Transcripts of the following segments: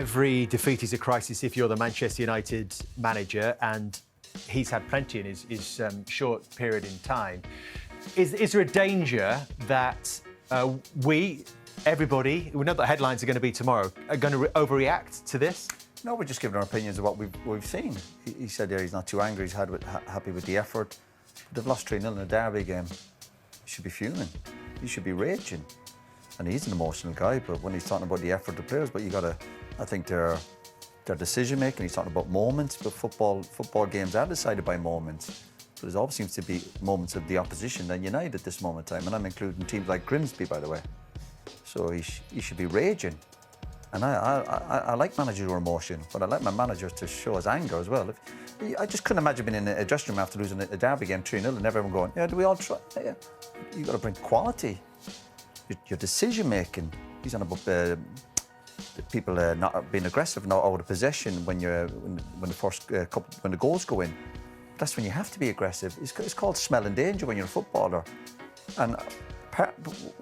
every defeat is a crisis if you're the Manchester United manager, and he's had plenty in his short period in time. Is there a danger that everybody, we know that headlines are going to be tomorrow, are going to overreact to this? No, we're just giving our opinions of what we've seen. He said there he's not too angry, he's happy with the effort. They've lost 3-0 in a derby game. He should be fuming. He should be raging. And he's an emotional guy, but when he's talking about the effort of the players, but you got to, I think their decision-making, he's talking about moments, but football games are decided by moments. But there always seems to be moments of the opposition than United at this moment in time, and I'm including teams like Grimsby, by the way. So he should be raging. And I like managers who are emotion, but I like my manager to show his anger as well. I just couldn't imagine being in a dressing room after losing a derby game 3-0 and everyone going, yeah, do we all try? Yeah. You've got to bring quality. Your decision-making. He's on about the people not being aggressive, not out of possession when the goals go in. That's when you have to be aggressive. It's called smelling danger when you're a footballer. And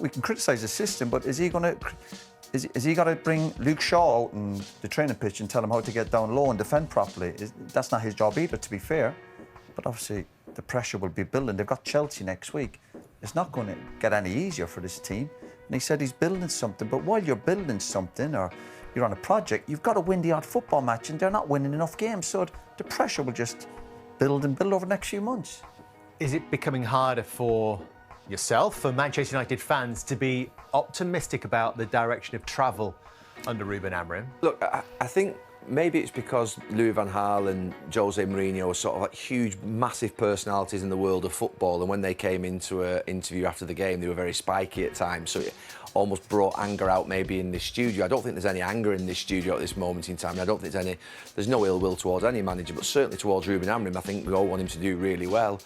we can criticise the system, but is he got to bring Luke Shaw out in the training pitch and tell him how to get down low and defend properly? That's not his job either, to be fair. But obviously, the pressure will be building. They've got Chelsea next week. It's not going to get any easier for this team. And he said he's building something. But while you're building something or you're on a project, you've got to win the odd football match, and they're not winning enough games. So the pressure will just build and build over the next few months. Is it becoming harder for yourself, for Manchester United fans, to be optimistic about the direction of travel under Ruben Amorim? Look, I think maybe it's because Louis van Gaal and Jose Mourinho are sort of like huge, massive personalities in the world of football, and when they came into an interview after the game, they were very spiky at times, so it almost brought anger out maybe in this studio. I don't think there's any anger in this studio at this moment in time, and I don't think there's no ill will towards any manager, but certainly towards Ruben Amorim. I think we all want him to do really well.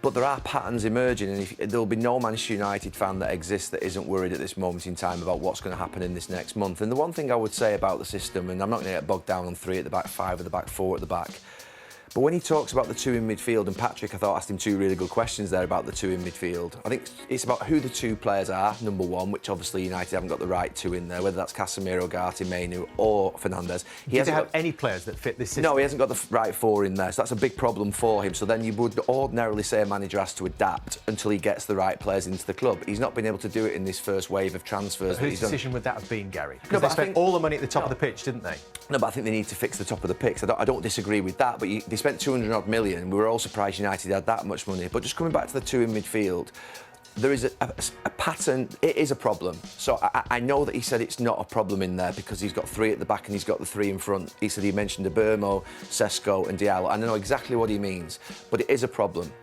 But there are patterns emerging, and there'll be no Manchester United fan that exists that isn't worried at this moment in time about what's going to happen in this next month. And the one thing I would say about the system, and I'm not going to get bogged down on 3 at the back, 5 at the back, 4 at the back, but when he talks about the 2 in midfield, and Patrick, I thought, asked him 2 really good questions there about the 2 in midfield. I think it's about who the 2 players are, number 1, which obviously United haven't got the right 2 in there, whether that's Casemiro, Gatti, Mainu or Fernandes. He doesn't have any players that fit this system. No, he hasn't got the right 4 in there, so that's a big problem for him. So then you would ordinarily say a manager has to adapt until he gets the right players into the club. He's not been able to do it in this first wave of transfers. But whose decision would that have been, Gary? Because they spent all the money at the top of the pitch, didn't they? No, but I think they need to fix the top of the pitch. I don't disagree with that, but they spent 200-odd million. We were all surprised United had that much money. But just coming back to the 2 in midfield, there is a pattern. It is a problem. So I know that he said it's not a problem in there because he's got 3 at the back and he's got the 3 in front. He said he mentioned Abermo, Sesko and Diallo. I know exactly what he means, but it is a problem.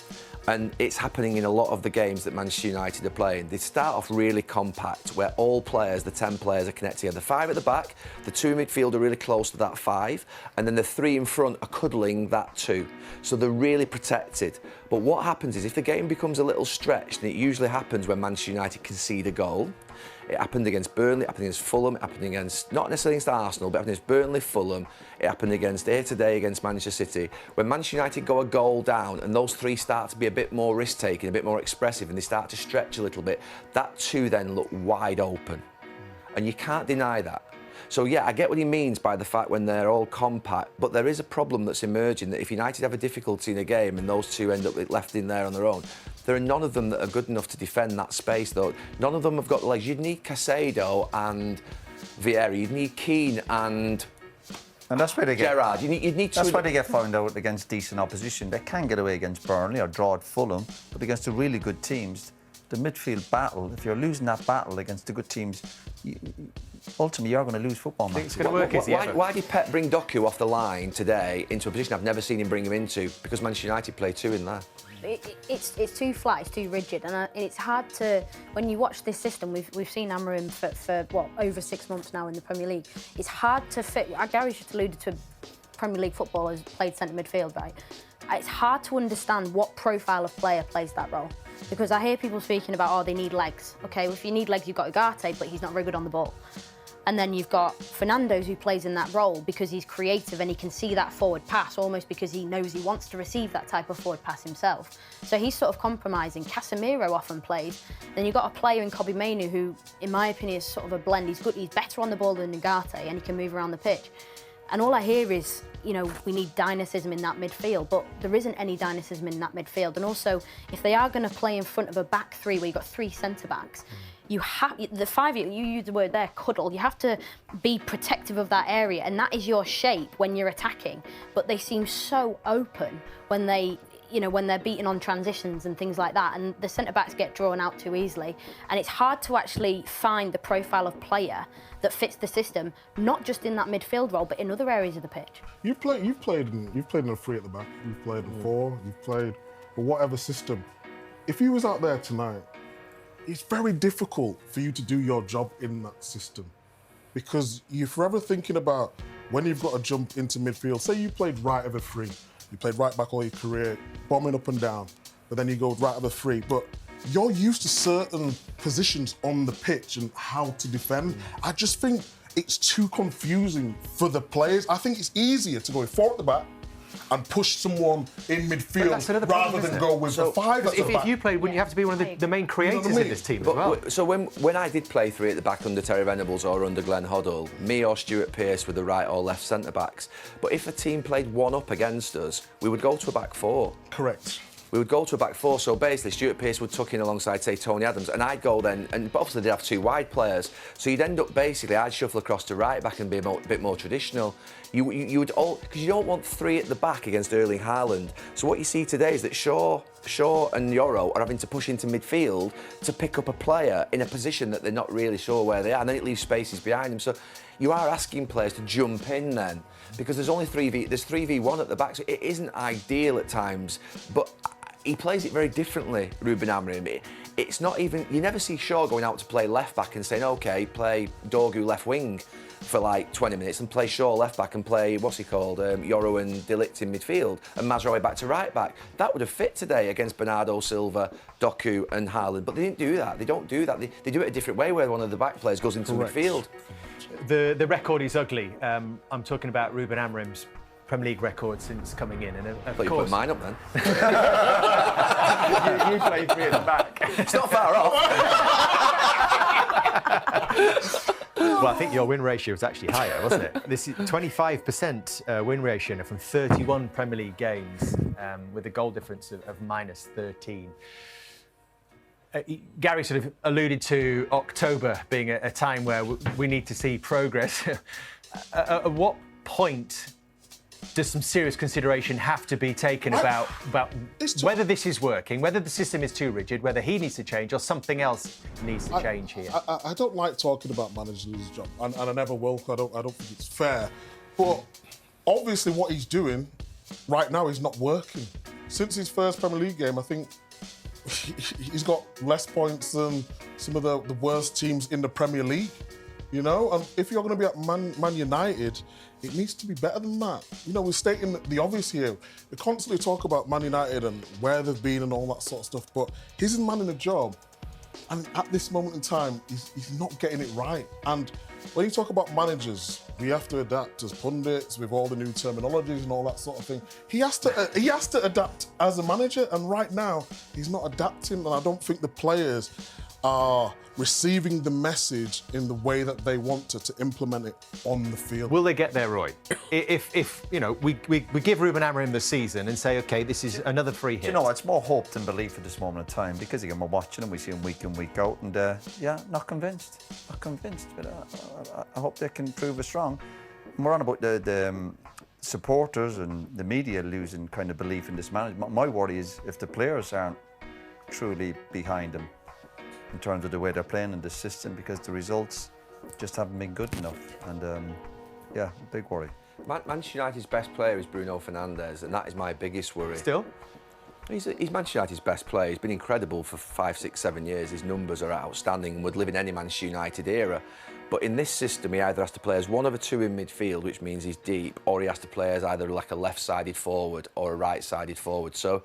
And it's happening in a lot of the games that Manchester United are playing. They start off really compact, where all players, the 10 players, are connected together. 5 at the back, the 2 midfield are really close to that 5, and then the 3 in front are cuddling that 2. So they're really protected. But what happens is if the game becomes a little stretched, and it usually happens when Manchester United concede a goal. It happened against Burnley, it happened against Fulham, it happened against, not necessarily against Arsenal, but it happened against Burnley, Fulham, it happened against here today against Manchester City. When Manchester United go a goal down and those 3 start to be a bit more risk-taking, a bit more expressive, and they start to stretch a little bit, that 2 then look wide open. And you can't deny that. So yeah, I get what he means by the fact when they're all compact, but there is a problem that's emerging that if United have a difficulty in a game and those 2 end up left in there on their own, there are none of them that are good enough to defend that space, though. None of them have got the legs. You'd need Caicedo and Vieira. You'd need Keane and that's where they get Gerrard. You'd need that's why they get found out against decent opposition. They can get away against Burnley or draw at Fulham, but against the really good teams, the midfield battle, if you're losing that battle against the good teams, ultimately you're going to lose football matches. It's going to work. Why did Pep bring Doku off the line today into a position I've never seen him bring him into? Because Manchester United play 2 in there. It's too flat, it's too rigid, and it's hard to, when you watch this system, we've seen Amorim for what, over 6 months now in the Premier League. It's hard to fit. Gary just alluded to Premier League footballers played centre midfield, right? It's hard to understand what profile of player plays that role. Because I hear people speaking about, oh, they need legs. OK, well, if you need legs, you've got Ugarte, but he's not very good on the ball. And then you've got Fernando's who plays in that role because he's creative and he can see that forward pass almost because he knows he wants to receive that type of forward pass himself. So he's sort of compromising. Casemiro often plays. Then you've got a player in Kobbie Mainoo who, in my opinion, is sort of a blend. He's good. He's better on the ball than Ugarte and he can move around the pitch. And all I hear is, you know, we need dynamism in that midfield, but there isn't any dynamism in that midfield. And also, if they are going to play in front of a back three where you've got 3 centre-backs, you have the 5, you use the word there, cuddle. You have to be protective of that area, and that is your shape when you're attacking. But they seem so open when they, you know, when they're beaten on transitions and things like that, and the centre-backs get drawn out too easily. And it's hard to actually find the profile of player that fits the system, not just in that midfield role, but in other areas of the pitch. You've played in a 3 at the back. You've played in 4. You've played for whatever system. If he was out there tonight, it's very difficult for you to do your job in that system because you're forever thinking about when you've got to jump into midfield. Say you played right of a free, you played right back all your career, bombing up and down, but then you go right of a free. But you're used to certain positions on the pitch and how to defend. I just think it's too confusing for the players. I think it's easier to go 4 at the back and push someone in midfield rather than go with the 5 at the back. If you played, wouldn't you have to be one of the main creators in this team as well? So when I did play 3 at the back under Terry Venables or under Glenn Hoddle, me or Stuart Pearce were the right or left centre-backs. But if a team played 1 up against us, we would go to a back 4. Correct. We would go to a back 4, so basically Stuart Pearce would tuck in alongside, say, Tony Adams, and I'd go then, but obviously they'd have 2 wide players, so you'd end up basically, I'd shuffle across to right back and be a bit more traditional. You would all, because you don't want 3 at the back against Erling Haaland. So what you see today is that Shaw and Yoro are having to push into midfield to pick up a player in a position that they're not really sure where they are, and then it leaves spaces behind them. So you are asking players to jump in then, because there's only 3v1 at the back, so it isn't ideal at times, but he plays it very differently, Ruben Amorim. It's not even, you never see Shaw going out to play left back and saying, OK, play Dorgu left wing for like 20 minutes and play Shaw left back and play, Yoro and De Ligt in midfield and Mazraoui back to right back. That would have fit today against Bernardo Silva, Doku and Haaland, but they didn't do that. They don't do that. They do it a different way where one of the back players goes into midfield. The record is ugly. I'm talking about Ruben Amorim's Premier League record since coming in, and of course, you put mine up then. you played 3 at the back. It's not far off. Well, I think your win ratio was actually higher, wasn't it? This is 25% win ratio from 31 Premier League games, with a goal difference of minus 13. Gary sort of alluded to October being a time where we need to see progress. At what point does some serious consideration have to be taken about whether this is working, whether the system is too rigid, whether he needs to change or something else needs to change here? I don't like talking about managers' job, and I never will. I don't think it's fair. But obviously what he's doing right now is not working. Since his first Premier League game, I think he's got less points than some of the worst teams in the Premier League. You know, and if you're going to be at Man United, it needs to be better than that. You know, we're stating the obvious here. We constantly talk about Man United and where they've been and all that sort of stuff, but he's manning a job, and at this moment in time, he's not getting it right. And when you talk about managers, we have to adapt as pundits with all the new terminologies and all that sort of thing. He has to adapt as a manager, and right now, he's not adapting, and I don't think the players are receiving the message in the way that they want to implement it on the field. Will they get there, Roy? If you know, we give Ruben Amorim the season and say, OK, this is another free hit. You know, it's more hope than belief at this moment in time, because again, we're watching him, we see him week in, week out, and yeah, not convinced. But I hope they can prove us wrong. And we're on about the supporters and the media losing kind of belief in this management. My worry is if the players aren't truly behind him in terms of the way they're playing in this system, because the results just haven't been good enough. And yeah, big worry. Manchester United's best player is Bruno Fernandes, and that is my biggest worry. Still? He's Manchester United's best player. He's been incredible for 5, 6, 7 years. His numbers are outstanding and would live in any Manchester United era. But in this system, he either has to play as one of the 2 in midfield, which means he's deep, or he has to play as either like a left-sided forward or a right-sided forward. So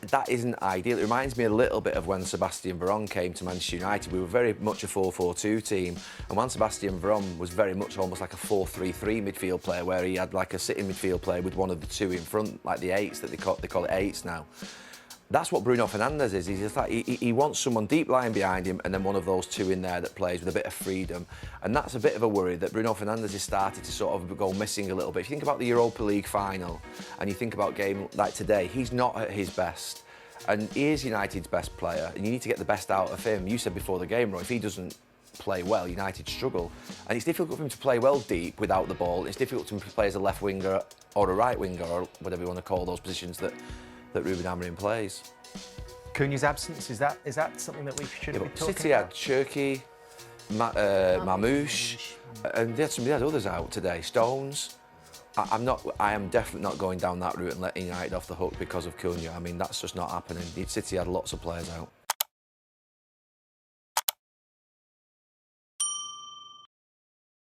that isn't ideal. It reminds me a little bit of when Sebastian Veron came to Manchester United. We were very much a 4-4-2 team, and when Sebastian Veron was very much almost like a 4-3-3 midfield player, where he had like a sitting midfield player with one of the two in front, like the eights that they call it eights now. That's what Bruno Fernandes is. He's just like he wants someone deep lying behind him, and then one of those two in there that plays with a bit of freedom. And that's a bit of a worry that Bruno Fernandes has started to sort of go missing a little bit. If you think about the Europa League final, and you think about a game like today, he's not at his best, and he is United's best player, and you need to get the best out of him. You said before the game, Roy, if he doesn't play well, United struggle, and it's difficult for him to play well deep without the ball. It's difficult for him to play as a left winger or a right winger, or whatever you want to call those positions that Ruben Amorim plays. Cunha's absence, is that something that we should be talking City about? had Cherki, Mamouche, and they had others out today. Stones. I am definitely not going down that route and letting United off the hook because of Cunha. I mean, that's just not happening. City had lots of players out.